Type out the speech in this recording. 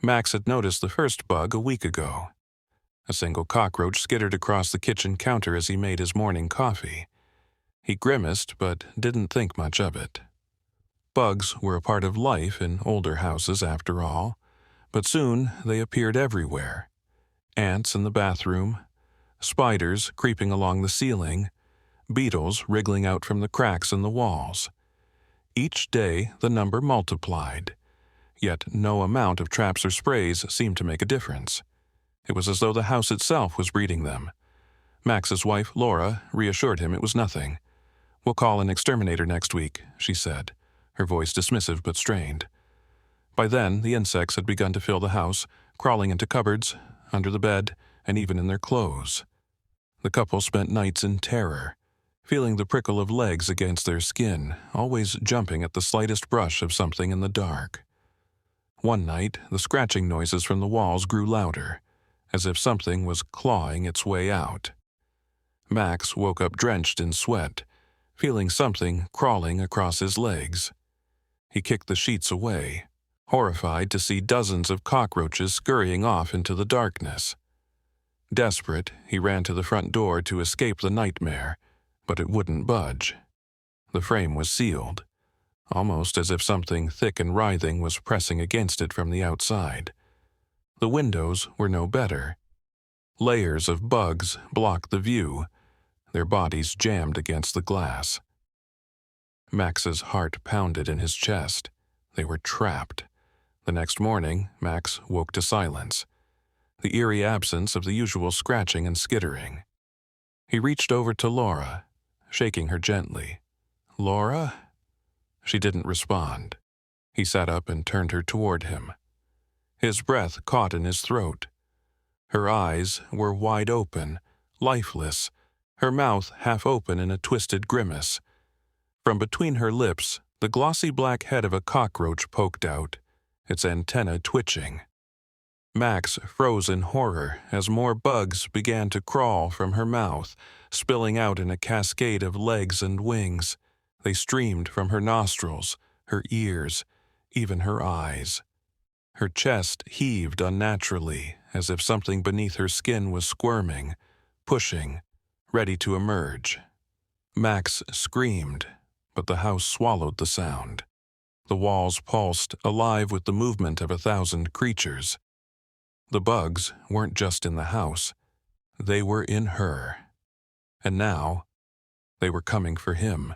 Max had noticed the first bug a week ago. A single cockroach skittered across the kitchen counter as he made his morning coffee. He grimaced, but didn't think much of it. Bugs were a part of life in older houses, after all, but soon they appeared everywhere. Ants in the bathroom, spiders creeping along the ceiling, beetles wriggling out from the cracks in the walls. Each day the number multiplied, yet no amount of traps or sprays seemed to make a difference. It was as though the house itself was breeding them. Max's wife, Laura, reassured him it was nothing. "We'll call an exterminator next week," she said, her voice dismissive but strained. By then, the insects had begun to fill the house, crawling into cupboards, under the bed, and even in their clothes. The couple spent nights in terror, feeling the prickle of legs against their skin, always jumping at the slightest brush of something in the dark. One night, the scratching noises from the walls grew louder, as if something was clawing its way out. Max woke up drenched in sweat, feeling something crawling across his legs. He kicked the sheets away, horrified to see dozens of cockroaches scurrying off into the darkness. Desperate, he ran to the front door to escape the nightmare, but it wouldn't budge. The frame was sealed, almost as if something thick and writhing was pressing against it from the outside. The windows were no better. Layers of bugs blocked the view, their bodies jammed against the glass. Max's heart pounded in his chest. They were trapped. The next morning, Max woke to silence, the eerie absence of the usual scratching and skittering. He reached over to Laura, shaking her gently. "Laura?" She didn't respond. He sat up and turned her toward him. His breath caught in his throat. Her eyes were wide open, lifeless, her mouth half open in a twisted grimace. From between her lips, the glossy black head of a cockroach poked out, its antenna twitching. Max froze in horror as more bugs began to crawl from her mouth, spilling out in a cascade of legs and wings. They streamed from her nostrils, her ears, even her eyes. Her chest heaved unnaturally, as if something beneath her skin was squirming, pushing, ready to emerge. Max screamed, but the house swallowed the sound. The walls pulsed, alive with the movement of 1,000 creatures. The bugs weren't just in the house. They were in her. And now, they were coming for him.